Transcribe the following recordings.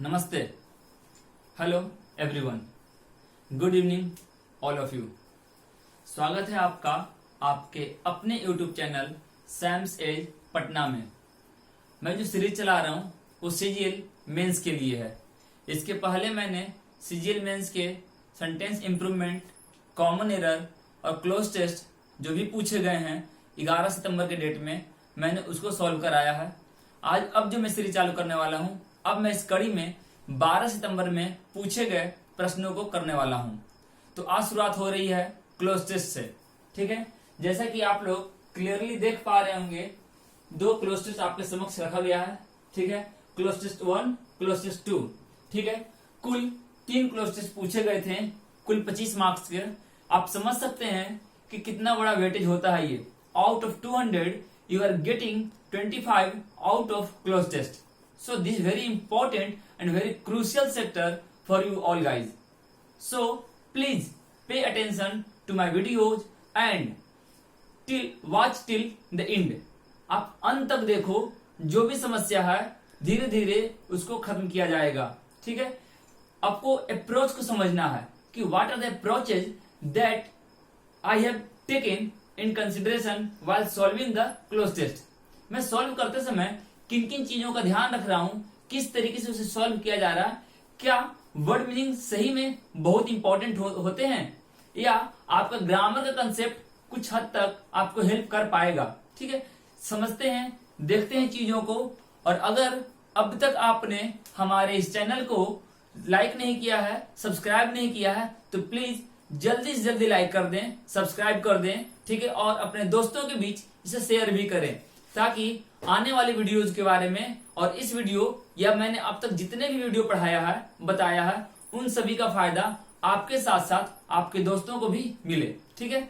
नमस्ते, hello everyone, good evening all of you. स्वागत है आपका आपके अपने YouTube channel Sams Edge Patna में। मैं जो सीरीज चला रहा हूँ वो सीजीएल मेंस के लिए है। इसके पहले मैंने सीजीएल मेंस के सेंटेंस इम्प्रूवमेंट, कॉमन एरर और क्लोज टेस्ट जो भी पूछे गए हैं 11 सितंबर के डेट में मैंने उसको सॉल्व कराया है। आज अब जो मैं सीरीज चालू करने वाला हूँ, अब मैं इस कड़ी में 12 सितंबर में पूछे गए प्रश्नों को करने वाला हूं। तो आज शुरुआत हो रही है क्लोज टेस्ट से। ठीक है, जैसा कि आप लोग क्लियरली देख पा रहे होंगे, दो क्लोज टेस्ट आपके समक्ष रखा गया है। ठीक है, क्लोज टेस्ट 1, क्लोज टेस्ट 2। ठीक है, कुल 3 क्लोज टेस्ट पूछे गए थे, कुल 25 मार्क्स के। आप समझ सकते हैं कि कितना बड़ा वेटेज होता है ये। Out of 200 you are getting 25 out of cloze test. So this is very important and very crucial sector for you all guys. So please pay attention to my videos and watch till the end. आप अंत तक देखो, जो भी समस्या है धीरे धीरे उसको खत्म किया जाएगा। ठीक है, आपको अप्रोच को समझना है कि what are the approaches that I have taken in consideration while solving the cloze test. मैं सॉल्व करते समय किन किन चीजों का ध्यान रख रहा हूं, किस तरीके से उसे सॉल्व किया जा रहा है, क्या वर्ड मीनिंग सही में बहुत इंपॉर्टेंट होते हैं या आपका ग्रामर का कंसेप्ट कुछ हद तक आपको हेल्प कर पाएगा। ठीक है, समझते हैं, देखते हैं चीजों को। और अगर अब तक आपने हमारे इस चैनल को लाइक नहीं किया है, सब्सक्राइब नहीं किया है, तो प्लीज जल्दी से जल्दी लाइक कर दें, सब्सक्राइब कर दें। ठीक है, और अपने दोस्तों के बीच इसे शेयर भी करें, ताकि आने वाली वीडियोज के बारे में और इस वीडियो या मैंने अब तक जितने भी वीडियो पढ़ाया है, बताया है, उन सभी का फायदा आपके साथ साथ आपके दोस्तों को भी मिले। ठीक है,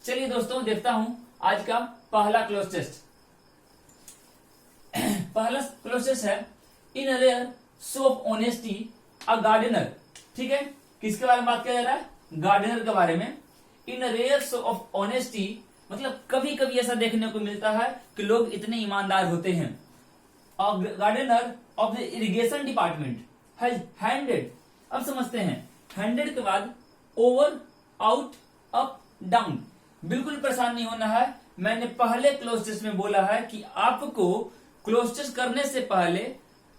चलिए दोस्तों, देखता हूं आज का पहला क्लोज टेस्ट। पहला क्लोज टेस्ट है in a rare show of honesty a gardener. ठीक है, किसके बारे में बात किया जा रहा है? गार्डनर के बारे में। In a rare show of honesty मतलब कभी कभी ऐसा देखने को मिलता है कि लोग इतने ईमानदार होते हैं। Gardener of the irrigation department has handed, अब समझते हैं, हैंडेड के बाद ओवर, आउट, अप, डाउन। बिल्कुल परेशान नहीं होना है। मैंने पहले क्लोज टेस्ट में बोला है कि आपको क्लोज टेस्ट करने से पहले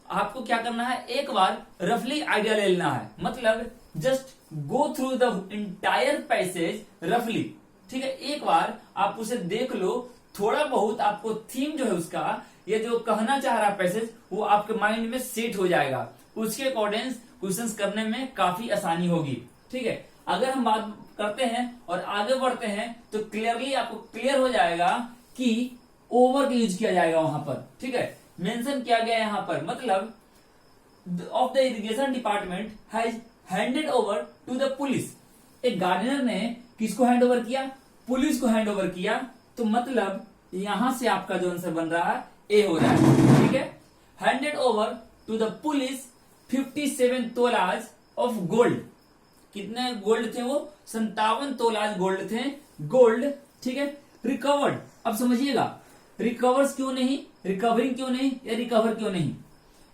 आपको क्या करना है, एक बार रफली आइडिया ले लेना है। मतलब just go through the entire passage रफली। ठीक है, एक बार आप उसे देख लो, थोड़ा बहुत आपको थीम जो है उसका, ये जो कहना चाह रहा है पैसेज, वो आपके माइंड में सेट हो जाएगा। उसके अकॉर्डिंग क्वेश्चंस करने में काफी आसानी होगी। ठीक है, अगर हम बात करते हैं और आगे बढ़ते हैं तो क्लियरली आपको क्लियर हो जाएगा कि ओवर का यूज किया जाएगा वहां पर। ठीक है, मेंशन किया गया है यहां पर, मतलब of the irrigation department has handed over to the police. एक गार्डनर ने किसको हैंड ओवर किया? पुलिस को हैंड ओवर किया। तो मतलब यहां से आपका जो आंसर बन रहा है ए हो रहा है। ठीक है, handed over to the police 57 tolas of gold. कितने गोल्ड थे वो? 57 तोलाज गोल्ड थे, गोल्ड। ठीक है, रिकवर्ड, अब समझिएगा, रिकवर्स क्यों नहीं, रिकवरिंग क्यों नहीं या रिकवर क्यों नहीं?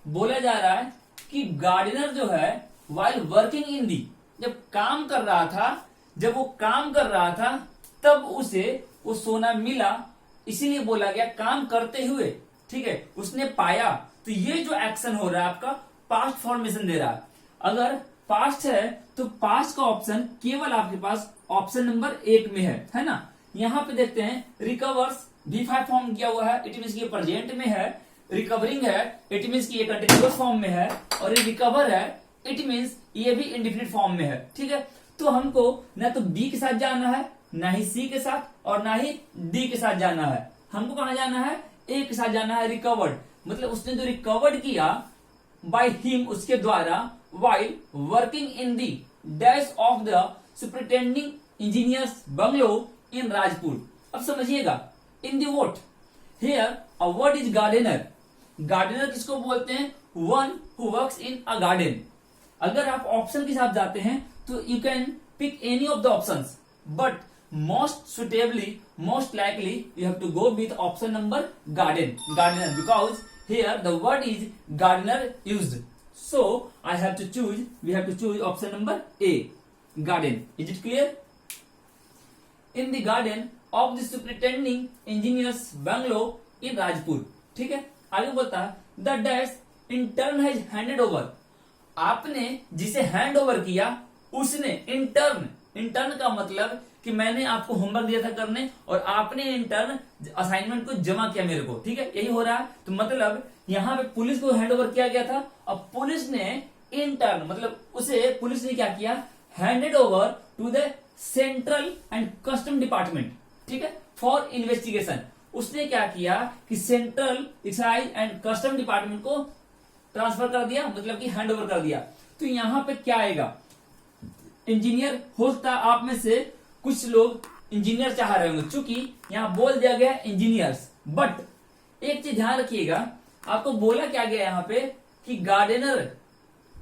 बोला जा रहा है कि गार्डनर जो है वाइल वर्किंग इन दी, जब काम कर रहा था, जब वो काम कर रहा था तब उसे वो सोना मिला, इसीलिए बोला गया काम करते हुए। ठीक है, उसने पाया। तो ये जो एक्शन हो रहा है आपका पास्ट फॉर्मेशन दे रहा है। अगर पास्ट है तो पास्ट का ऑप्शन केवल आपके पास ऑप्शन नंबर 1 में है ना। यहां पे देखते हैं रिकवर्स V5 फॉर्म किया हुआ है, इट मीन्स ये प्रेजेंट में है। रिकवरिंग है, इट मीन्स ये कंटिन्यूअस फॉर्म में है। और ये रिकवर है, इट मीन्स ये भी इंडेफिनिट फॉर्म में है। ठीक है, तो हमको ना तो बी के साथ जाना है, ना ही सी के साथ, और ना ही डी के साथ जाना है। हमको कहां जाना है? ए के साथ जाना है, रिकवर्ड। मतलब उसने जो रिकवर्ड किया बाय हिम, उसके द्वारा, while working in the dash of the superintending engineers bungalow in Rajpur. अब समझिएगा, in the vote here a word is gardener. Gardener किसको बोलते हैं? One who works in a garden. अगर आप ऑप्शन के साथ जाते हैं तो you can pick any of the options, but most suitably, most likely you have to go with option number gardener, because here the word is gardener used. So I have to choose, we have to choose option number A, garden. Is it clear? In the garden of the superintending engineers bungalow in Rajpur. ठीक है, आगे बोलता है the dash intern has handed over. आपने जिसे hand over किया उसने intern का मतलब कि मैंने आपको होमवर्क दिया था करने और आपने इंटर्न असाइनमेंट को जमा किया मेरे को, ठीक है, यही हो रहा है। तो मतलब यहाँ पे पुलिस को हैंड ओवर किया गया था और पुलिस ने इंटर्न मतलब उसे पुलिस ने क्या किया, handed over to the central and custom department, ठीक है, फॉर इन्वेस्टिगेशन। उसने क्या किया कि central excise and custom department को ट्रांसफर कर दिया, मतलब कि हैंड ओवर कर दिया। तो यहाँ पे क्या आएगा, इंजीनियर। होता आप में से कुछ लोग इंजीनियर चाह रहे होंगे, चूंकि यहाँ बोल दिया गया इंजीनियर्स, बट एक चीज ध्यान रखिएगा, आपको बोला क्या गया यहाँ पे कि गार्डनर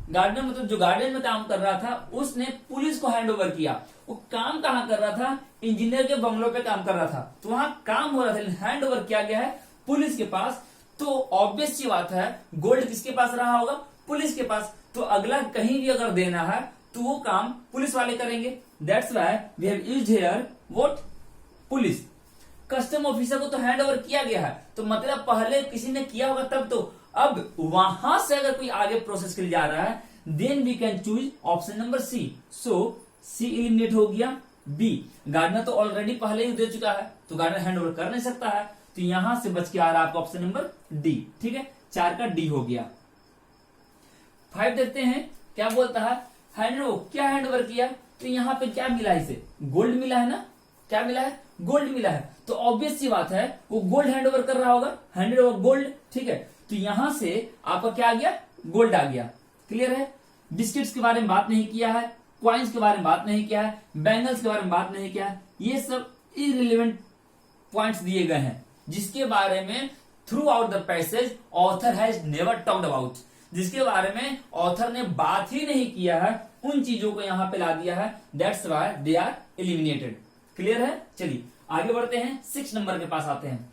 मतलब जो गार्डन में काम कर रहा था उसने पुलिस को हैंड ओवर किया। वो काम कहाँ कर रहा था, इंजीनियर के बंगलों पे काम कर रहा था, तो वहां काम हो रहा था, हैंड ओवर किया गया है पुलिस के पास। तो ऑब्वियस सी बात है गोल्ड किसके पास रहा होगा, पुलिस के पास। तो अगला कहीं भी अगर देना है तो वो काम पुलिस वाले करेंगे। That's why we have used here what, police. Custom officer को तो हैंड ओवर किया गया है, तो मतलब पहले किसी ने किया होगा तब तो। अब वहां से अगर कोई आगे प्रोसेस के लिए जा रहा है then we can choose option number C. So C eliminate हो गया। बी, गार्डनर तो ऑलरेडी पहले ही दे चुका है तो गार्डनर हैंड ओवर कर नहीं सकता है, तो यहां से बच के आ रहा है आपका ऑप्शन नंबर डी, ठीक है, 4 का डी हो गया। 5 देखते हैं क्या बोलता है, क्या हैंड ओवर किया, तो यहाँ पे क्या मिला, इसे गोल्ड मिला है ना, क्या मिला है, गोल्ड मिला है। तो ऑब्वियस सी बात है वो गोल्ड हैंड ओवर कर रहा होगा, हैंड ओवर गोल्ड, ठीक है। तो यहां से आपका क्या आ गया, गोल्ड आ गया। क्लियर है। बिस्किट्स के बारे में बात नहीं किया है, क्वाइंस के बारे में बात नहीं किया है, बैंगल्स के बारे में बात नहीं किया है, ये सब इररिलेवेंट पॉइंट्स दिए गए हैं जिसके बारे में through out the passage author has never talked about, जिसके बारे में ऑथर ने बात ही नहीं किया है, उन चीजों को यहां पे ला दिया है। That's why they are eliminated. Clear है। चलिए आगे बढ़ते हैं, 6 नंबर के पास आते हैं।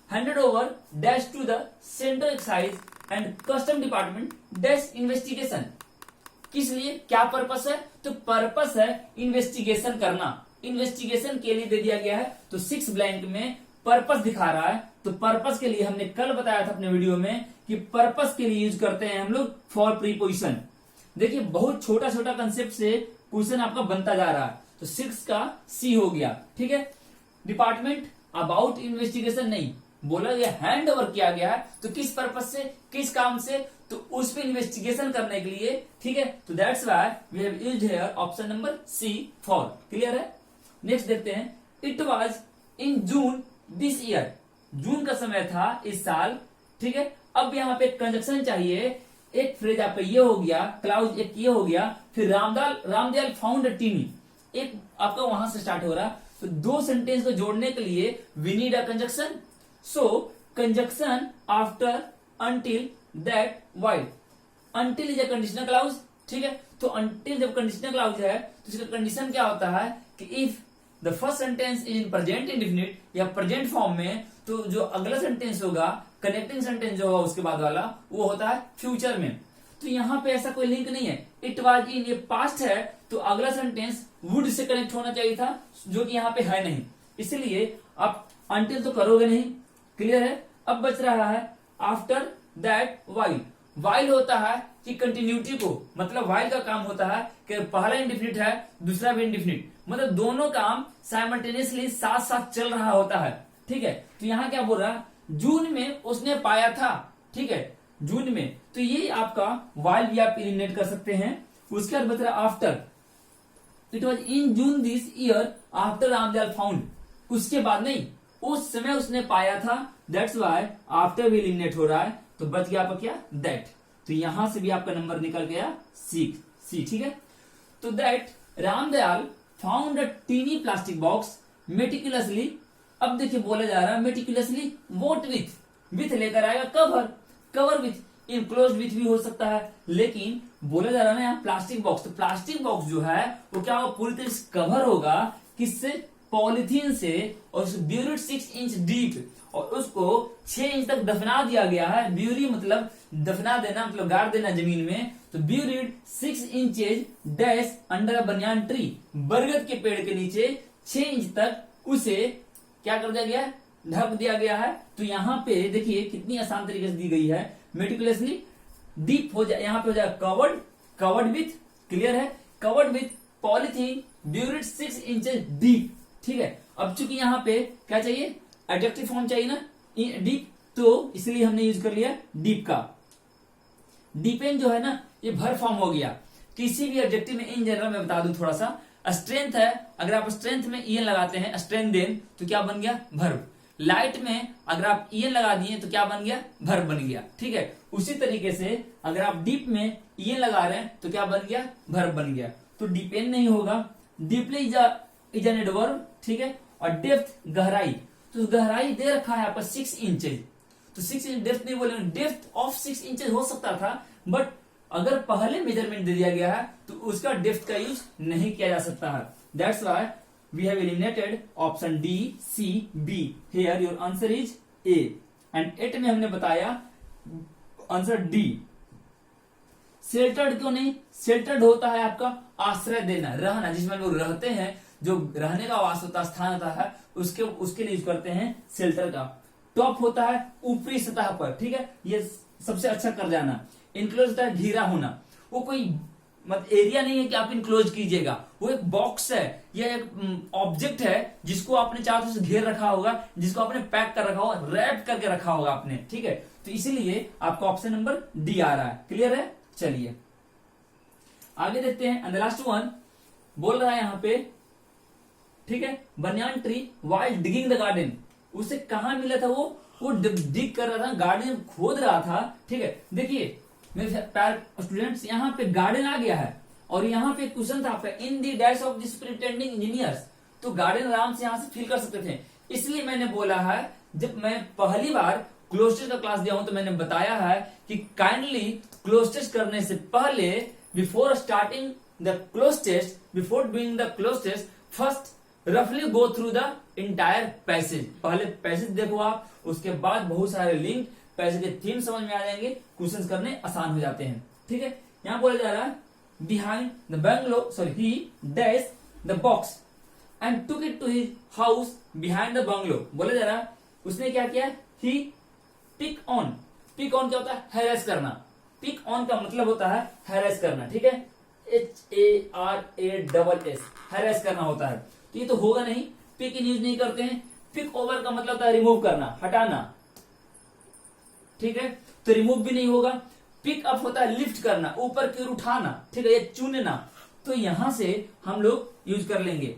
Handed over dash to the central excise and custom department dash investigation. किस लिए, क्या पर्पस है, तो पर्पस है इन्वेस्टिगेशन करना, इन्वेस्टिगेशन के लिए दे दिया गया है। तो 6 ब्लैंक में पर्पस दिखा रहा है, तो पर्पस के लिए हमने कल बताया था अपने वीडियो में कि पर्पस के लिए यूज करते हैं हम लोग फॉर प्रीपोजिशन। देखिए बहुत छोटा छोटा कंसेप्ट से क्वेश्चन आपका बनता जा रहा है। तो 6 का सी हो गया, ठीक है। डिपार्टमेंट अबाउट इन्वेस्टिगेशन नहीं, बोला गया हैंड ओवर किया गया है, तो किस पर्पस से, किस काम से, तो उस पर इन्वेस्टिगेशन करने के लिए, ठीक है। तो that's why we have used here option number C for. Clear है। नेक्स्ट देखते हैं, it was in June this year, June का समय था इस साल, ठीक है। अब यहाँ पे कंजक्शन चाहिए, एक फ्रेज आपका ये हो गया, क्लाउज एक ये हो गया, फिर रामदयाल फाउंड टीनी, एक आपका वहां से स्टार्ट हो रहा। तो 2 सेंटेंस को जोड़ने के लिए we need a conjunction. So conjunction after until that while, until is a conditional clause, ठीक है। तो अंटिल जब कंडीशनल क्लाउज है तो इसका कंडीशन क्या होता है कि if the first sentence is in present indefinite या प्रेजेंट फॉर्म में, तो जो अगला सेंटेंस होगा कनेक्टिंग सेंटेंस जो होगा उसके बाद वाला वो होता है फ्यूचर में। तो यहाँ पे ऐसा कोई लिंक नहीं है, इट वाज इन ये पास्ट है तो अगला सेंटेंस वुड से कनेक्ट होना चाहिए था, जो कि यहाँ पे है नहीं, इसलिए आप अंटिल तो करोगे नहीं। क्लियर है। अब बच रहा है आफ्टर दैट वाइल। वाइल होता है कि कंटिन्यूटी को, मतलब वाइल का काम होता है कि पहला इंडिफिनिट है दूसरा भी इंडिफिनिट, मतलब दोनों काम साइमल्टेनियसली साथ साथ चल रहा होता है, ठीक है। तो यहाँ क्या बोल रहा है, जून में उसने पाया था, ठीक है, जून में। तो ये आपका वाइल भी आप एलिमिनेट कर सकते हैं। उसके बाद बच रहा after, it was in June this year after Ramdayal found, उसके बाद नहीं, उस समय उसने पाया था, दैट्स व्हाई आफ्टर भी एलिमिनेट हो रहा है। तो बच गया आपका क्या, दैट। तो यहां से भी आपका नंबर निकल गया सी, ठीक है। तो that Ramdayal found a tiny plastic box meticulously. अब देखिए बोला जा रहा है मेटिकुलसली वोट विथ लेकर आएगा कवर विथ, इनक्लोज्ड विथ भी हो सकता है, लेकिन बोला जा रहा है ना यहाँ प्लास्टिक बॉक्स। तो प्लास्टिक बॉक्स जो है वो क्या होगा, पूरी तरह से कवर होगा किससे, पॉलिथीन से और ब्यूरिड 6 इंच डीप, और उसको 6 इंच तक दफना दिया गया है। ब्यूरी मतलब दफना देना, मतलब गाड़ देना जमीन में। तो buried 6 inches dash under a banyan tree, बरगद के पेड़ के नीचे 6 इंच तक उसे क्या कर दिया गया, ढक दिया गया है। तो यहाँ पे देखिए कितनी आसान तरीके से दी गई है, मेटिकुलसली डीप हो जाए, यहाँ पे हो जाए कवर्ड विथ, क्लियर है, covered with polythene buried 6 inches deep, ठीक है। अब चूंकि यहाँ पे क्या चाहिए, एडजेक्टिव फॉर्म चाहिए ना, डीप, तो इसलिए हमने यूज कर लिया डीप का। डीपेन जो है ना, ये भर फॉर्म हो गया। किसी भी एडजेक्टिव में इन जनरल मैं बता दूं थोड़ा सा, स्ट्रेंथ है, अगर आप स्ट्रेंथ में ईएन लगाते हैं, स्ट्रेंथेन, तो क्या बन गया, भर्ब। लाइट में अगर आप ईएन लगा दिए तो क्या बन गया, भर्ब बन गया, ठीक है। उसी तरीके से अगर आप डीप में ईएन लगा रहे हैं तो क्या बन गया, भर्ब बन गया। तो डिपेंड नहीं होगा, डीपली इज एन एडवर्ब, ठीक है। और डेप्थ गहराई, तो गहराई दे रखा है आपका 6 इंचेज, तो 6 इंच डेप्थ नहीं बोलेंगे, डेप्थ ऑफ 6 इंचेज हो सकता था, बट अगर पहले मेजरमेंट दे दिया गया है तो उसका डेप्थ का यूज नहीं किया जा सकता है। That's why we have eliminated option D, C, B. Here your answer is A. And 8 में हमने बताया आंसर डी। शेल्टर्ड क्यों नहीं, शेल्टर्ड होता है आपका आश्रय देना, रहना, जिसमें लोग रहते हैं, जो रहने का आवास होता है, स्थान होता है, उसके लिए यूज करते हैं शेल्टर का। टॉप होता है ऊपरी सतह पर, ठीक है, ये सबसे अच्छा कर जाना। इनक्लोज होता है घिरा होना, वो कोई मतलब एरिया नहीं है कि आप इनक्लोज कीजिएगा, वो एक बॉक्स है या एक ऑब्जेक्ट है जिसको आपने चारों से घेर रखा होगा, जिसको आपने पैक कर रखा होगा, रैप करके रखा होगा आपने, ठीक है। तो इसीलिए आपका ऑप्शन नंबर डी आ रहा है, क्लियर है। चलिए आगे देखते हैं। एंड द लास्ट वन बोल रहा है यहाँ पे, ठीक है, banyan tree while digging the garden, उसे कहां मिला था, वो डिग कर रहा था, गार्डन खोद रहा था, ठीक है। देखिए मेरे प्यारे स्टूडेंट्स, यहाँ पे गार्डन आ गया है और यहाँ पे क्वेश्चन था आपका in the dash of the superintending engineers, तो गार्डन आराम से यहाँ से फिल कर सकते थे। इसलिए मैंने बोला है, जब मैं पहली बार क्लोज टेस्ट का क्लास दिया हूं तो मैंने बताया है कि काइंडली क्लोज टेस्ट करने से पहले, before starting the cloze test, before doing the cloze test, first रफली go through the entire passage, पहले पैसेज देखो आप, उसके बाद बहुत सारे लिंक, पैसेज के थीम समझ में आ जाएंगे, क्वेश्चंस करने आसान हो जाते हैं, ठीक है। यहां बोला जा रहा है behind the bungalow, sorry, he dash the box and took it to his house behind the bungalow. बोला जा रहा है उसने क्या किया, he pick on, pick on क्या होता है, हैरेस करना, पिक ऑन का मतलब होता है हैरेस करना, ठीक है, HARASS, हैरेस करना होता है। तो ये तो होगा नहीं, पिक इन यूज नहीं करते हैं। पिक ओवर का मतलब होता है रिमूव करना, हटाना, ठीक है, तो रिमूव भी नहीं होगा। पिक अप होता है लिफ्ट करना, ऊपर की ओर उठाना, ठीक है, ये चुनना, तो यहां से हम लोग यूज कर लेंगे।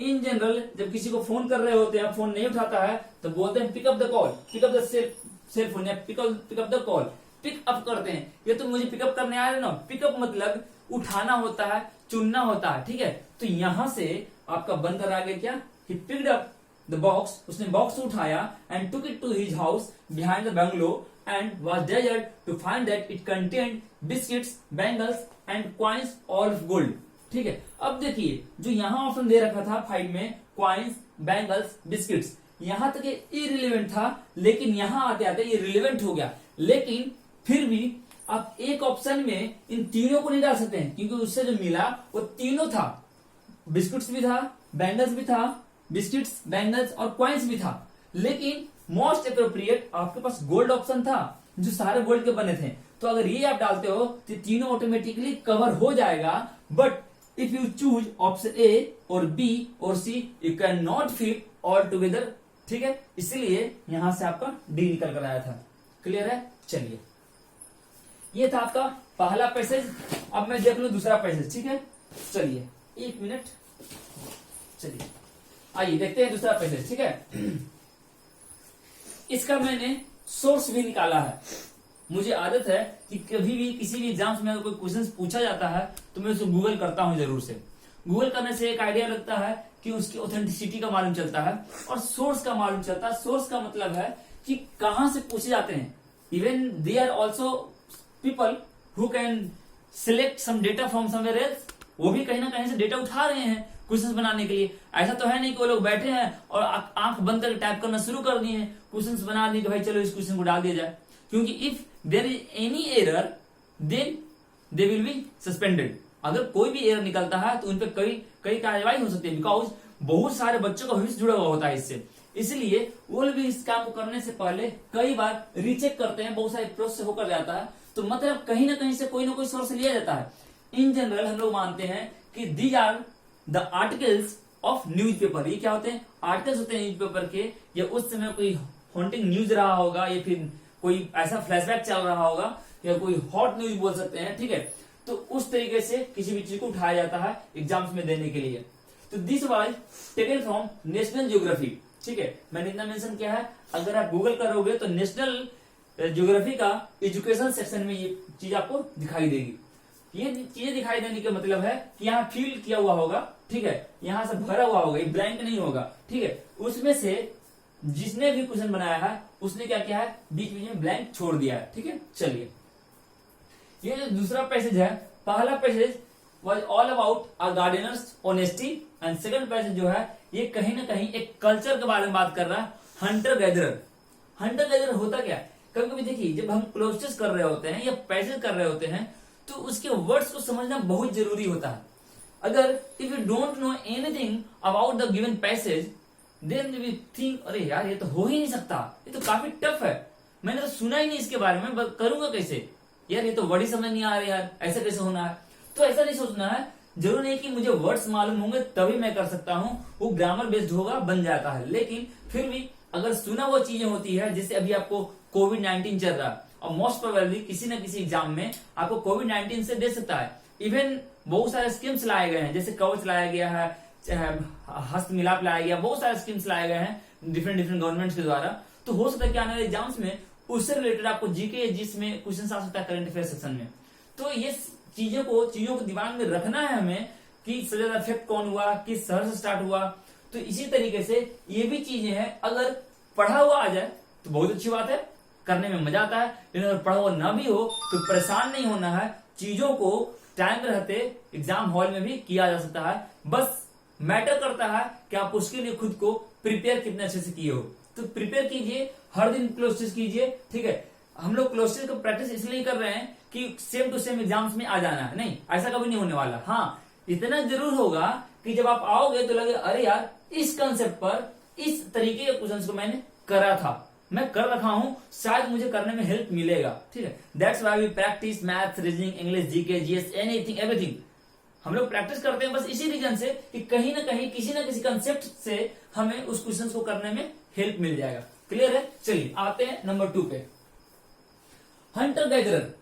इन जनरल जब किसी को फोन कर रहे होते हैं, फोन नहीं उठाता है तो बोलते हैं pick up the call, pick up the cell phone, या pick up the call, pick up करते हैं। ये तो मुझे पिकअप करने आ रहे ना, पिकअप मतलब उठाना होता है, चुनना होता है, ठीक है। तो यहां से आपका बनकर आ गया क्या, he picked up the box, उसने बॉक्स उठाया, and took it to his house behind the bungalow and was desired to find that it contained biscuits, bangles and coins all of gold, ठीक है। अब देखिए जो यहां ऑप्शन दे रखा था 5 में, कॉइन्स, बैंगल्स, बिस्किट्स, यहां तक ये इररिलेवेंट था, लेकिन यहां आते आते ये रिलेवेंट हो गया। लेकिन फिर भी आप एक ऑप्शन में इन तीनों को नहीं डाल सकते हैं, क्योंकि उससे जो मिला वो तीनों था, बिस्कुट्स भी था, बैंगल्स भी था, बिस्किट्स, बैंगल्स और कॉइन्स भी था। लेकिन मोस्ट अप्रोप्रिएट आपके पास गोल्ड ऑप्शन था, जो सारे गोल्ड के बने थे। तो अगर ये आप डालते हो तो तीनों ऑटोमेटिकली कवर हो जाएगा। But if you choose option A और बी और C, you can not fit all together, ठीक है। इसलिए यहां से आपका डी निकल कर आया था, क्लियर है। चलिए ये था आपका पहला पैसेज। अब मैं देख लू दूसरा पैसेज, ठीक है। चलिए 1 मिनट, चलिए आइए देखते हैं दूसरा पैसेज, ठीक है। इसका मैंने सोर्स भी निकाला है। मुझे आदत है कि कभी भी किसी भी एग्जाम्स में अगर कोई क्वेश्चन पूछा जाता है तो मैं उसको गूगल करता हूं जरूर से। गूगल करने से एक आइडिया लगता है कि उसकी ऑथेंटिसिटी का मालूम चलता है और सोर्स का मालूम चलता है। सोर्स का मतलब है कि कहां से पूछे जाते हैं। Even they are also people who can select some data from somewhere else, वो भी कहीं ना कहीं से डेटा उठा रहे हैं, क्वेश्चंस बनाने के लिए। ऐसा तो है नहीं कि वो लोग बैठे हैं और आंख बंद करके टाइप करना शुरू कर दिए हैं, क्वेश्चंस बना दिए कि भाई चलो इस क्वेश्चन को डाल दिया जाए। क्योंकि if there is any error then they will be suspended. अगर कोई भी एरर निकलता है तो उन पर कई कार्यवाही हो सकती है, बिकॉज बहुत सारे बच्चों का भविष्य जुड़ा हुआ होता है इससे। इसलिए वो लोग भी इस काम को करने से पहले कई बार रीचेक करते हैं, बहुत सारे प्रोसेस होकर जाता है, तो मतलब कहीं ना कहीं से कोई ना कोई सोर्स लिया जाता है। इन जनरल हम लोग मानते हैं कि these are the articles of newspaper. ये क्या होते हैं? आर्टिकल्स होते हैं न्यूज़पेपर के, या उस समय कोई हॉन्टिंग न्यूज रहा होगा, या फिर कोई ऐसा फ्लैशबैक चल रहा होगा, या कोई हॉट न्यूज बोल सकते हैं, ठीक है। तो उस तरीके से किसी भी चीज को उठाया जाता है एग्जाम्स में देने के लिए। तो this was taken from national geography, ठीक है। मैंने इतना मेंशन किया है, अगर आप गूगल करोगे तो नेशनल ज्योग्राफी का एजुकेशन सेक्शन में ये चीज आपको दिखाई देगी। ये चीजें दिखाई देने का मतलब है कि यहाँ फिल किया हुआ होगा, ठीक है, यहाँ से भरा हुआ होगा, ब्लैंक नहीं होगा, ठीक है। उसमें से जिसने भी क्वेश्चन बनाया है उसने क्या किया है, बीच बीच में ब्लैंक छोड़ दिया है, ठीक है। चलिए, ये जो दूसरा पैसेज है, पहला passage was all about a Gardner's honesty, and second passage जो है ये कहीं ना कहीं एक कल्चर के बारे में बात कर रहा है, हंटर गैदरर। हंटर गैदरर होता क्या है? कभी कभी देखिए, जब हम क्लोजेस कर रहे होते हैं या पैसेज कर रहे होते हैं तो उसके वर्ड्स को समझना बहुत जरूरी होता है। अगर if you don't know anything about the given passage then we think अरे यार ये तो हो ही नहीं सकता, ये तो काफी टफ है, मैंने तो सुना ही नहीं इसके बारे में, करूंगा कैसे यार, ये तो वर्ड ही समझ नहीं आ रहे यार, ऐसा कैसे होना है। तो ऐसा नहीं सोचना है, जरूर नहीं कि मुझे वर्ड्स मालूम होंगे तभी मैं कर सकता हूं, वो ग्रामर बेस्ड होगा, बन जाता है। लेकिन फिर भी अगर सुना वो चीजें होती है, जैसे अभी आपको कोविड-19 चल रहा है और मोस्ट प्रोबेबली किसी न किसी एग्जाम में आपको कोविड-19 से दे सकता है। इवन बहुत सारे स्कीम्स लाए गए हैं, जैसे कवच लाया गया है, हस्त मिलाप लाया गया, बहुत सारे स्कीम्स लाए गए हैं डिफरेंट गवर्नमेंट के द्वारा। तो हो सकता है कि आने वाले एग्जाम्स में उससे रिलेटेड आपको जीके जिसमें क्वेश्चन आ सकता है करंट अफेयर सेक्शन में। तो ये चीजों को दिमाग में रखना है हमें कि सबसे ज्यादा इफेक्ट कौन हुआ, किस शहर से स्टार्ट हुआ। तो इसी तरीके से ये भी चीजें हैं, अगर पढ़ा हुआ आ जाए तो बहुत अच्छी बात है, करने में मजा आता है। लेकिन अगर पढ़ा हुआ ना भी हो तो परेशान नहीं होना है, चीजों को टाइम रहते एग्जाम हॉल में भी किया जा सकता है। बस मैटर करता है कि आप उसके लिए खुद को प्रिपेयर कितने अच्छे से किए हो। तो प्रिपेयर कीजिए, हर दिन क्लोज टेस्ट कीजिए, ठीक है। हम लोग क्लोज टेस्ट का प्रैक्टिस इसलिए कर रहे हैं कि सेम टू सेम एग्जाम्स में आ जाना है, नहीं ऐसा कभी नहीं होने वाला। हाँ, इतना जरूर होगा कि जब आप आओगे तो लगे अरे यार इस कंसेप्ट पर इस तरीके के क्वेश्चंस को मैंने करा था, मैं कर रखा हूं, शायद मुझे करने में हेल्प मिलेगा, ठीक है। That's why we practice maths, reasoning, English, GK, GS, anything, everything. हम लोग प्रैक्टिस करते हैं बस इसी रीजन से कि कहीं ना कहीं किसी ना किसी कंसेप्ट से हमें उस क्वेश्चन को करने में हेल्प मिल जाएगा। क्लियर है? चलिए आते हैं नंबर 2 पे। Hunter gatherer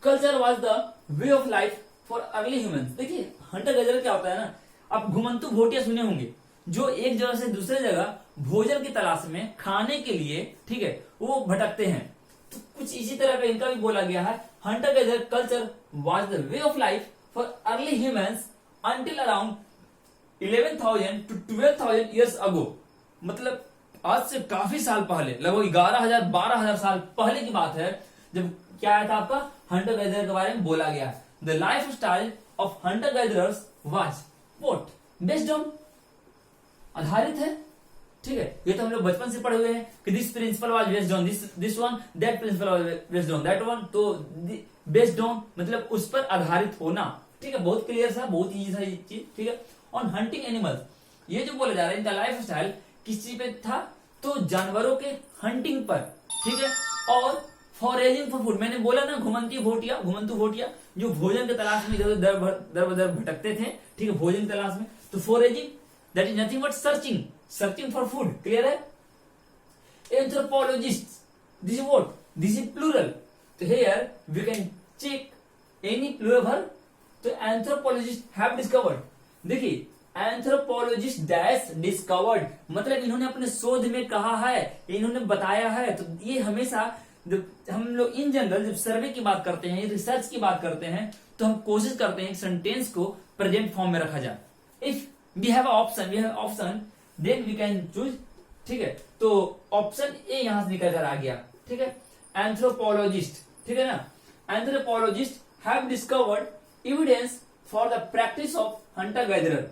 culture was the way of life for early humans. देखिए हंटर गैदरर क्या होता है ना, आप घुमंतु भोटिया सुने होंगे, जो एक जगह से दूसरे जगह भोजन की तलाश में खाने के लिए, ठीक है, वो भटकते हैं। तो कुछ इसी तरह का इनका भी बोला गया है, Hunter gatherer culture was the way of life for early humans until around 11,000 to 12,000 years ago। मतलब आज से काफी साल पहले, लगभग 11,000-12,000 साल पहले की बात है, जब क्या आया था आपका हंटर गैदरर के बारे में बोला गया। The life style of Hunter gatherers was what based on, आधारित है, ठीक है। ये तो हम लोग बचपन से पढ़े हुए हैं कि this principle was based on this one, that principle was based on that one. तो बेस्ड ऑन मतलब उस पर आधारित होना, ठीक है, बहुत क्लियर सा, बहुत इजी था ये चीज, ठीक है। ऑन हंटिंग एनिमल्स, ये जो बोला जा रहा है इनका लाइफ स्टाइल किस चीज पे था, तो जानवरों के हंटिंग पर, ठीक है। और फॉरेजिंग फॉर फूड, मैंने बोला ना घुमंतु भोटिया जो भोजन की तलाश में इधर दर बदर भटकते थे, ठीक है, भोजन की तलाश में। तो foraging that is nothing but searching for food. Clear है? Anthropologist, this is what, this is plural. तो here we can check any plural verb. तो एंथ्रोपोलॉजिस्ट हैव डिस्कवर्ड, देखिए एंथ्रोपोलॉजिस्ट डैश डिस्कवर्ड मतलब इन्होंने अपने शोध में कहा है, इन्होंने बताया है। तो ये हमेशा जब हम लोग इन जनरल जब सर्वे की बात करते हैं, रिसर्च की बात करते हैं, तो हम कोशिश करते हैं सेंटेंस को प्रेजेंट फॉर्म में रखा जाए। If we have option then we can choose, ठीक है। तो ऑप्शन ए यहां से निकल कर आ गया, ठीक है। एंथ्रोपोलॉजिस्ट, ठीक है ना, anthropologist have discovered evidence for the practice of hunter gatherer.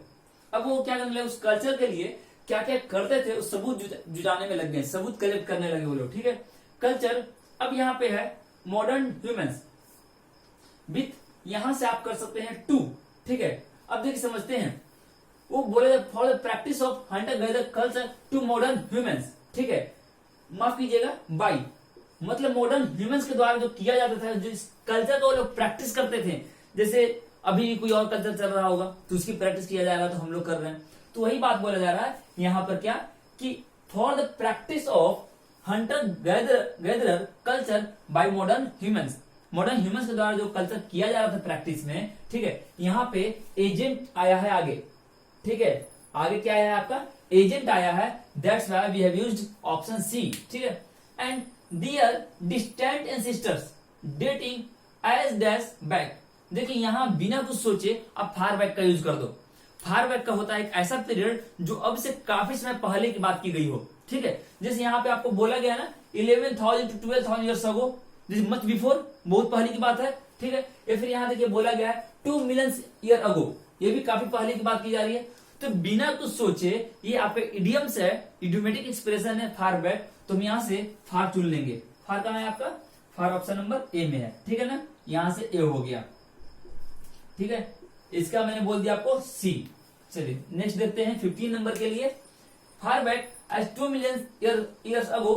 अब वो क्या करने लगे, उस कल्चर के लिए क्या क्या करते थे उस सबूत जुटाने में लग गए, सबूत कलेक्ट करने लगे वो लोग, ठीक है। कल्चर, अब यहाँ पे है मॉडर्न ह्यूमंस विथ, यहां से आप कर सकते हैं टू, ठीक है। अब देखिए समझते हैं, वो बोले for the practice of hunter gather culture to modern humans, ठीक है, माफ कीजिएगा बाई, मतलब मॉडर्न ह्यूमंस के द्वारा जो किया जाता था, जो इस कल्चर को वो लोग प्रैक्टिस करते थे, जैसे अभी कोई और कल्चर चल रहा होगा तो उसकी प्रैक्टिस किया जा रहा है, तो हम लोग कर रहे हैं, तो वही बात बोला जा रहा है यहां पर क्या, कि for the practice of hunter gatherer culture by modern humans, modern humans के द्वारा जो कल्चर किया जा रहा था प्रैक्टिस में, ठीक है। यहाँ पे एजेंट आया है आगे, ठीक है, आगे क्या आया है आपका, एजेंट आया है, that's why we have used option C, ठीक है। And their distant ancestors dating age dash back, देखिए यहाँ बिना कुछ सोचे आप फार बैक का यूज कर दो। फार बैक का होता है एक ऐसा पीरियड जो अब से काफी समय पहले की बात की गई हो, ठीक है। जैसे यहाँ पे आपको बोला गया ना 11,000 to 12,000 years ago, this much before, बहुत पहले की बात है, ठीक है। या फिर यहाँ देखिए बोला गया है 2 मिलियन ईयर अगो, ये भी काफी पहले की बात की जा रही है। तो बिना कुछ सोचे ये आपके इडियम्स है, इडियोमेटिक एक्सप्रेशन है फार बैक, तो हम यहाँ से फार चुन लेंगे। फार कहाँ है आपका, फार ऑप्शन नंबर ए में है, ठीक है ना, यहां से ए हो गया, ठीक है। इसका मैंने बोल दिया आपको सी। चलिए नेक्स्ट देखते हैं 15 नंबर के लिए, far back as 2 million years ago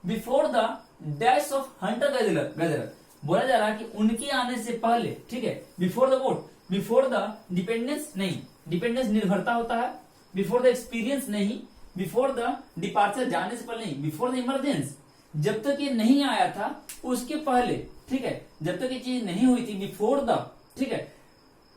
before the dash of hunter gatherer, बोला जा रहा है कि उनके आने से पहले, ठीक है, before the vote, before the dependence नहीं, डिपेंडेंस निर्भरता होता है, बिफोर द एक्सपीरियंस नहीं, बिफोर द डिपार्चर जाने से पहले नहीं, बिफोर द इमरजेंस, जब तक ये नहीं आया था उसके पहले, ठीक है, जब तक ये चीज नहीं हुई थी, बिफोर द, ठीक है,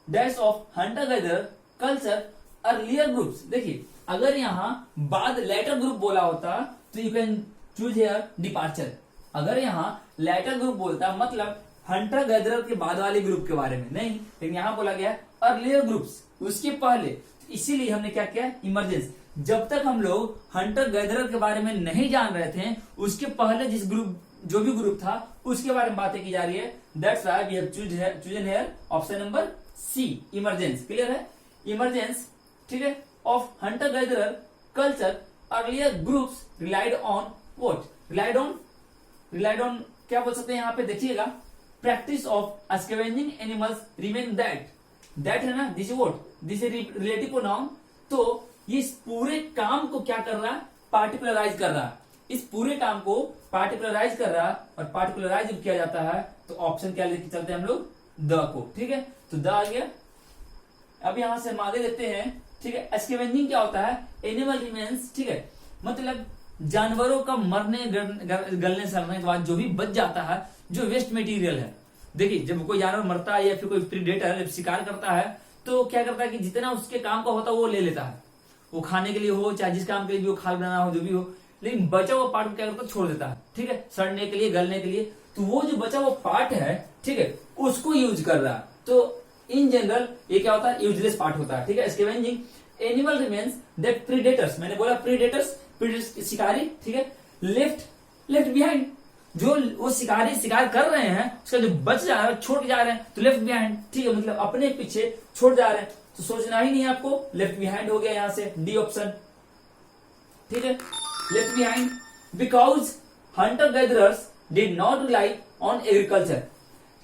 dash of hunter gatherer culture earlier groups, देखिए अगर यहाँ बाद लेटर ग्रुप बोला होता तो you can choose here departure, अगर यहाँ लेटर ग्रुप बोलता मतलब हंटर गैदरर के बाद वाले ग्रुप के बारे में नहीं, लेकिन यहाँ बोला गया अर्लियर ग्रुप्स, उसके पहले, तो इसीलिए हमने क्या किया, इमरजेंस, जब तक हम लोग हंटर गैदरर के बारे में नहीं जान रहे थे उसके पहले जिस ग्रुप, जो भी ग्रुप था उसके बारे में बातें की जा रही है, that's why we have chosen here option number C, emergence. Clear है, इमरजेंस, ठीक है, of hunter gatherer culture earlier groups relied on what, relied on क्या बोल सकते हैं यहाँ पे, देखिएगा practice of scavenging animals remain that है ना, this what, this relative pronoun, तो ये इस पूरे काम को क्या कर रहा है, पार्टिकुलराइज कर रहा है, इस पूरे काम को पार्टिकुलराइज कर रहा है, और पार्टिकुलराइज जब किया जाता है तो ऑप्शन क्या लेके चलते हैं हम लोग, द को, ठीक है, तो द आ गया। अब यहां से हम आगे देखते हैं, ठीक है, स्कैवेंजिंग क्या होता है, एनिमल रिमेन्स, ठीक है, मतलब जानवरों का मरने गलने सड़ने के बाद जो भी बच जाता है, जो वेस्ट मटेरियल है, देखिए जब कोई जानवर मरता है या फिर कोई प्रीडेटर जब शिकार करता है तो क्या करता है कि जितना उसके काम का होता है वो ले लेता है, वो खाने के लिए हो चाहे जिस काम के लिए भी हो, खाल बनाना हो, जो भी हो, लेकिन बचा हुआ पार्ट को क्या करता है, छोड़ देता है, ठीक है, सड़ने के लिए, गलने के लिए, तो वो जो बचा हुआ पार्ट है, ठीक है, उसको यूज कर रहा है, तो इन जनरल ये क्या होता है, यूजलेस पार्ट होता है, ठीक है। Scavenging animal remains that predators, मैंने बोला प्रीडेटर्स शिकारी, ठीक है, लेफ्ट बिहाइंड, जो वो शिकारी शिकार कर रहे हैं उसका जो बच जा रहा है, छोड़ के जा रहे हैं, तो लेफ्ट बिहाइंड, ठीक है, मतलब अपने पीछे छोड़ जा रहे हैं, तो सोचना ही नहीं है आपको, लेफ्ट बिहाइंड हो गया यहां से, डी ऑप्शन, ठीक है, left behind, because Hunter gatherers did not rely on agriculture,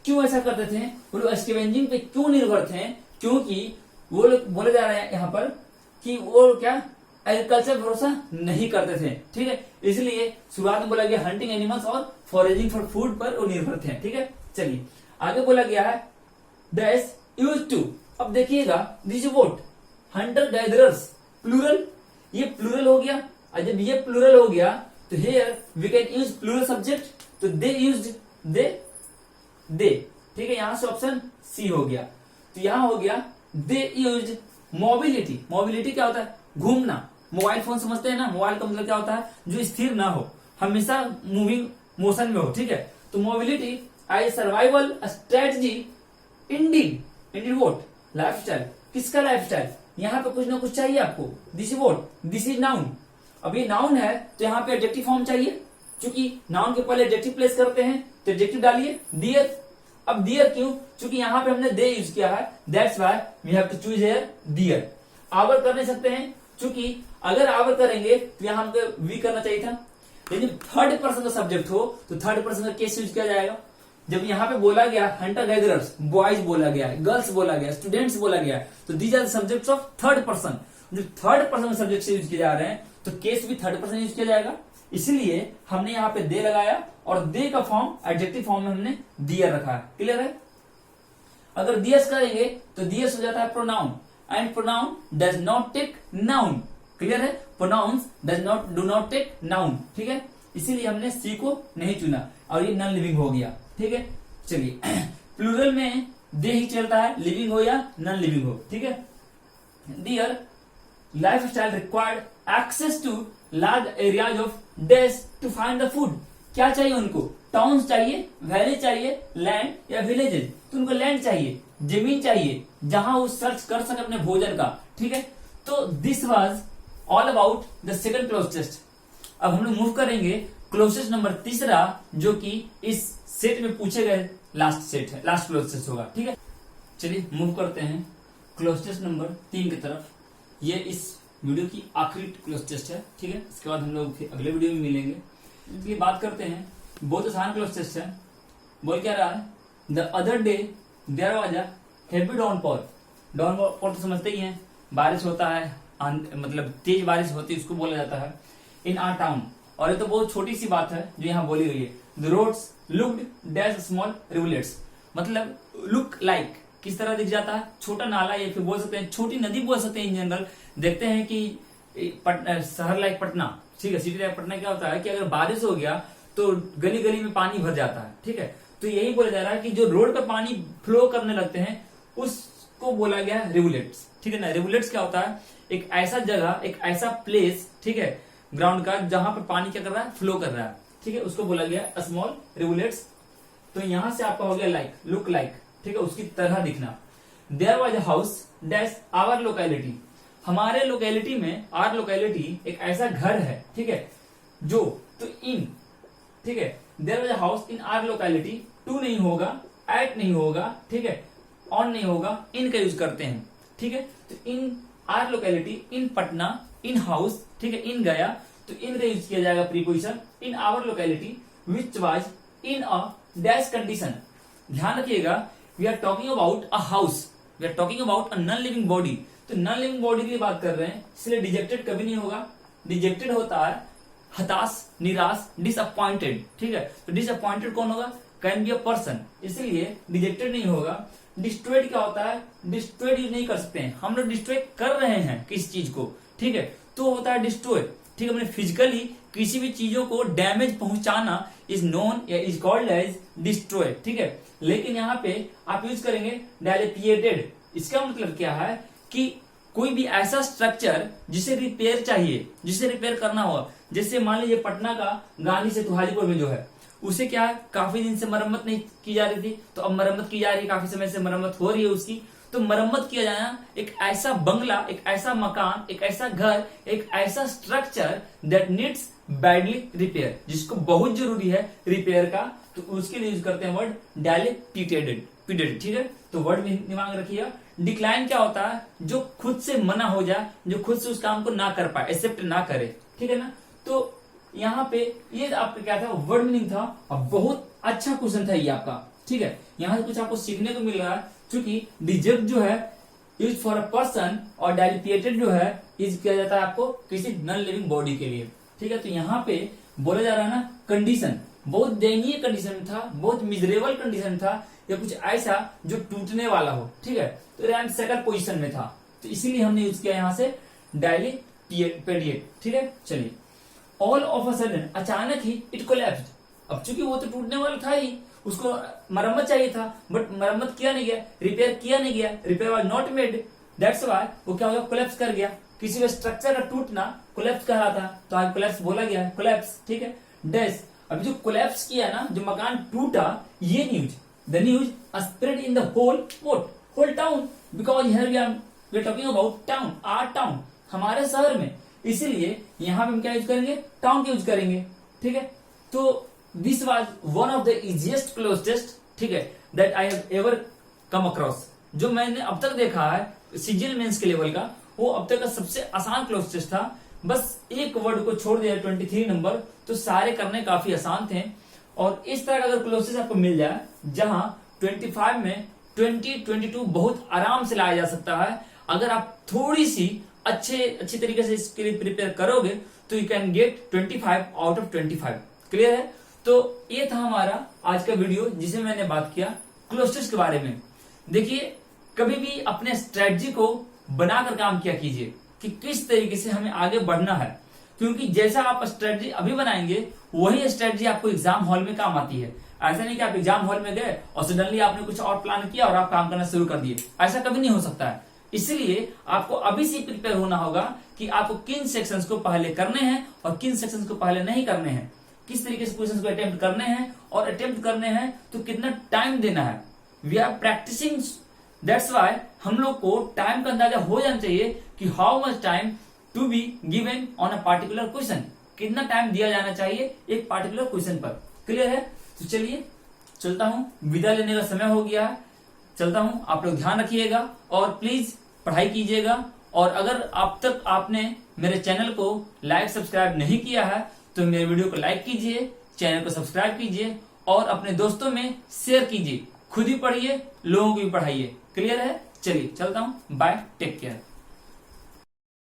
क्यों ऐसा करते थे, वो लोग स्कैवेंजिंग पे क्यों निर्भर थे, क्योंकि वो लोग बोले जा रहे हैं यहाँ पर कि वो क्या एग्रीकल्चर भरोसा नहीं करते थे, ठीक है, इसलिए शुरुआत में बोला गया हंटिंग एनिमल्स और फॉरेजिंग फॉर फूड पर वो निर्भर थे, ठीक है। चलिए आगे बोला गया है डैश यूज टू, अब देखिएगा this what hunter gatherers plural, ये प्लूरल हो गया, और जब ये प्लूरल हो गया तो here we can use plural subject, तो दे यूज्ड दे, ठीक है, यहां से ऑप्शन सी हो गया, तो यहां हो गया दे यूज्ड मोबिलिटी, मोबिलिटी क्या होता है, घूमना, मोबाइल फोन समझते हैं ना, मोबाइल का मतलब क्या होता है, जो स्थिर ना हो, हमेशा मूविंग मोशन में हो, ठीक है, तो mobility as survival strategy indeed what lifestyle, किसका लाइफस्टाइल, यहाँ पे कुछ ना कुछ चाहिए आपको, this what, this is noun, अब ये नाउन है तो यहाँ पे एडजेक्टिव फॉर्म चाहिए, क्योंकि नाउन के पहले एडजेक्टिव प्लेस करते हैं तो एडजेक्टिव डालिए, डियर, अब डियर क्यों, क्योंकि यहाँ पे हमने दे यूज किया है, that's why we have to choose here their, our कर नहीं सकते हैं, क्योंकि अगर आवर करेंगे तो यहां हमको वी करना चाहिए था। लेकिन थर्ड पर्सन का सब्जेक्ट हो तो थर्ड पर्सन का केस यूज किया जाएगा। जब यहाँ पे बोला गया हंटर गैदरर्स, बॉयज बोला गया, गर्ल्स बोला गया, स्टूडेंट्स बोला गया, तो these are subjects of third person. जो थर्ड पर्सन सब्जेक्ट से यूज किए जा रहे हैं तो केस भी थर्ड पर्सन यूज किया जाएगा। इसलिए हमने यहाँ पे दे लगाया और दे का फॉर्म एडजेक्टिव फॉर्म में हमने दियर रखा है। क्लियर है? अगर दियस करेंगे तो दियस हो जाता है pronoun, and pronoun does not take noun. Clear है? Pronouns do not take noun. ठीक है, इसीलिए हमने सी को नहीं चुना और ये नॉन लिविंग हो गया। ठीक है, चलिए प्लूरल में दे ही चलता है, लिविंग हो या नॉन लिविंग हो। ठीक है, their life style required access to large areas of days to find the food. क्या चाहिए उनको? टाउन्स चाहिए, वैली चाहिए, लैंड या विलेजेस। तो उनको लैंड चाहिए, जमीन चाहिए जहां वो सर्च कर सके अपने भोजन का। ठीक है, तो this was all about the second cloze test. अब हम लोग मूव करेंगे क्लोज टेस्ट नंबर तीसरा, जो कि इस सेट में पूछे गए लास्ट सेट है, लास्ट क्लोज टेस्ट होगा। ठीक है, चलिए मूव करते हैं क्लोज टेस्ट नंबर 3 की तरफ। ये इस वीडियो की आखिरी क्लोज टेस्ट है। ठीक है, इसके बाद हम लोग फिर अगले वीडियो में मिलेंगे। इसलिए बात करते हैं, बहुत आसान क्लोज टेस्ट है। बोल क्या रहा है? The other day there was a heavy downpour. Downpour तो समझते ही हैं, बारिश होता है, मतलब तेज बारिश होती है, उसको बोला जाता है इन आवर टाउन। और ये तो बहुत छोटी सी बात है जो यहाँ बोली गई है। The roads looked dash small rivulets, मतलब लुक लाइक किस तरह दिख जाता है? छोटा नाला, या फिर बोल सकते हैं छोटी नदी बोल सकते हैं इन जनरल। देखते हैं कि शहर लाइक पटना, ठीक है, सिटी लाइक पटना क्या होता है कि अगर बारिश हो गया तो गली गली में पानी भर जाता है। ठीक है, तो यही बोला जा रहा है कि जो रोड पे पानी फ्लो करने लगते हैं उसको बोला गया रिवुलेट्स। ठीक है ना? रिवुलेट्स क्या होता है? एक ऐसा जगह, एक ऐसा प्लेस, ठीक है, ग्राउंड का, जहां पर पानी क्या कर रहा है? फ्लो कर रहा है। ठीक है, उसको बोला गया स्मॉल रिवुलेट्स। तो यहां से आपका हो गया लाइक, लुक लाइक, ठीक है, उसकी तरह दिखना। There was a house dash our locality. हमारे लोकेलिटी में, आवर लोकेलिटी एक ऐसा घर है, ठीक है, जो, तो इन, ठीक है, there was a house in our locality. To नहीं होगा, एट नहीं होगा, ठीक है, ऑन नहीं होगा, इन का यूज करते हैं। ठीक है, तो in our locality, in Patna, in house, ठीक है, इन गया, तो इन का यूज किया जाएगा preposition. In our locality which was in a dash condition. ध्यान रखिएगा, we are talking about a house, we are talking about a non living body. तो नॉन लिविंग बॉडी की बात कर रहे हैं, इसलिए डिजेक्टेड कभी नहीं होगा। डिजेक्टेड होता है हताश, निराश, डिसअपॉइंटेड। ठीक है, तो डिसअपॉइंटेड कौन होगा? कैन बी अ पर्सन, इसलिए डिजेक्टेड नहीं होगा। डिस्ट्रॉयड क्या होता है? डिस्ट्रॉयड यूज नहीं कर सकते हैं, हम लोग डिस्ट्रॉय कर रहे हैं किस चीज को, ठीक है, तो होता है डिस्ट्रॉय। ठीक है, मैंने फिजिकली किसी भी चीजों को डैमेज पहुंचाना इज नोन या इज कॉल्ड एज डिस्ट्रॉय। ठीक है, लेकिन यहाँ पे आप यूज करेंगे डायलेपिएटेड। इसका मतलब क्या है कि कोई भी ऐसा स्ट्रक्चर जिसे रिपेयर चाहिए, जिसे रिपेयर करना होगा। जैसे मान लीजिए पटना का गांधी सेतु हाजीपुर में जो है, उसे क्या है, काफी दिन से मरम्मत नहीं की जा रही थी, तो अब मरम्मत की जा रही है, काफी समय से मरम्मत हो रही है उसकी। तो मरम्मत किया जाना एक ऐसा बंगला, एक ऐसा मकान, एक ऐसा घर, एक ऐसा structure that needs badly repair, जिसको बहुत जरूरी है रिपेयर का, तो उसके लिए यूज करते हैं वर्ड डायलेपिएटेड। ठीक है, तो वर्ड में दिमाग रखिएगा। डिक्लाइन क्या होता है? जो खुद से मना हो जाए, जो खुद से उस काम को ना कर पाए, एक्सेप्ट ना करे। ठीक है ना? तो यहाँ पे ये आपका क्या था? वर्ड मीनिंग था, और बहुत अच्छा क्वेश्चन था ये आपका। ठीक है, यहाँ से कुछ आपको सीखने को मिल रहा है, क्योंकि डिजेक्ट जो है यूज फॉर अ पर्सन, और डायलिपिएटेड जो है यूज किया जाता है आपको किसी नॉन लिविंग बॉडी के लिए। ठीक है, तो यहाँ पे बोला जा रहा है ना, कंडीशन बहुत दयनीय कंडीशन में था, बहुत मिजरेबल कंडीशन था, या कुछ ऐसा जो टूटने वाला हो। ठीक है, तो रैंक सेकंड पोजीशन में था, तो इसीलिए हमने यूज किया यहाँ से डायलिपिएटेड। ठीक है, चलिए ऑल ऑफ अ सडन, अचानक ही इट कोलैप्स्ड। अब चूंकि वो तो टूटने वाला था ही, उसको मरम्मत चाहिए था, बट मरम्मत किया नहीं गया, रिपेयर किया नहीं गया, repair was not made, that's why वो क्या हो गया? कोलैप्स कर गया। किसी भी स्ट्रक्चर का टूटना कोलैप्स कर रहा था, तो आज कोलैप्स बोला गया है, कोलैप्स। ठीक है, डैश, अभी जो कोलैप्स किया ना, जो मकान टूटा, ये news, the news spread in the whole port, whole town, because here we are talking about town, our town, हमारे शहर में, इसीलिए यहां पे हम क्या यूज करेंगे? टाउन का यूज करेंगे। ठीक है, तो this was one of the easiest cloze test, ठीक है, that I have ever come across, जो मैंने अब तक देखा है सीजीएल मेंस के लेवल का, वो अब तक का सबसे आसान क्लोज टेस्ट था। बस एक वर्ड को छोड़ दिया 23 नंबर, तो सारे करने काफी आसान थे। और इस तरह का अगर क्लोज टेस्ट आपको मिल जाए जहां 25 में 22 बहुत आराम से लाया जा सकता है, अगर आप थोड़ी सी अच्छे तरीके से इसके लिए प्रिपेयर करोगे तो you can get 25 out of 25। Clear है? तो ये था हमारा आज का वीडियो जिसे मैंने बात किया क्लोज टेस्ट के बारे में। देखिए, कभी भी अपने स्ट्रेटजी को बनाकर काम किया कीजिए कि किस तरीके से हमें आगे बढ़ना है, क्योंकि जैसा आप स्ट्रेटजी अभी बनाएंगे वही स्ट्रेटजी आपको एग्जाम हॉल में काम आती है। ऐसा नहीं कि आप एग्जाम हॉल में गए और सडनली आपने कुछ और प्लान किया और आप काम करना शुरू कर दिए, ऐसा कभी नहीं हो सकता है। इसलिए आपको अभी से प्रिपेयर होना होगा कि आपको किन सेक्शंस को पहले करने हैं और किन सेक्शंस को पहले नहीं करने हैं, किस तरीके से क्वेश्चंस को अटेम्प्ट करने हैं, और अटेम्प्ट करने हैं तो कितना टाइम देना है। We are practicing, that's why हम लोग को टाइम का अंदाजा हो जाना चाहिए कि how much time to be given on a particular question, कितना टाइम दिया जाना चाहिए एक पार्टिकुलर क्वेश्चन पर। क्लियर है? तो चलिए चलता हूं, विदा लेने का समय हो गया है, चलता हूं। आप लोग ध्यान रखिएगा और प्लीज पढ़ाई कीजिएगा। और अगर अब तक आपने मेरे चैनल को लाइक सब्सक्राइब नहीं किया है तो मेरे वीडियो को लाइक कीजिए, चैनल को सब्सक्राइब कीजिए और अपने दोस्तों में शेयर कीजिए। खुद ही पढ़िए, लोगों को भी पढ़ाइए। क्लियर है? चलिए चलता हूं, बाय, टेक केयर।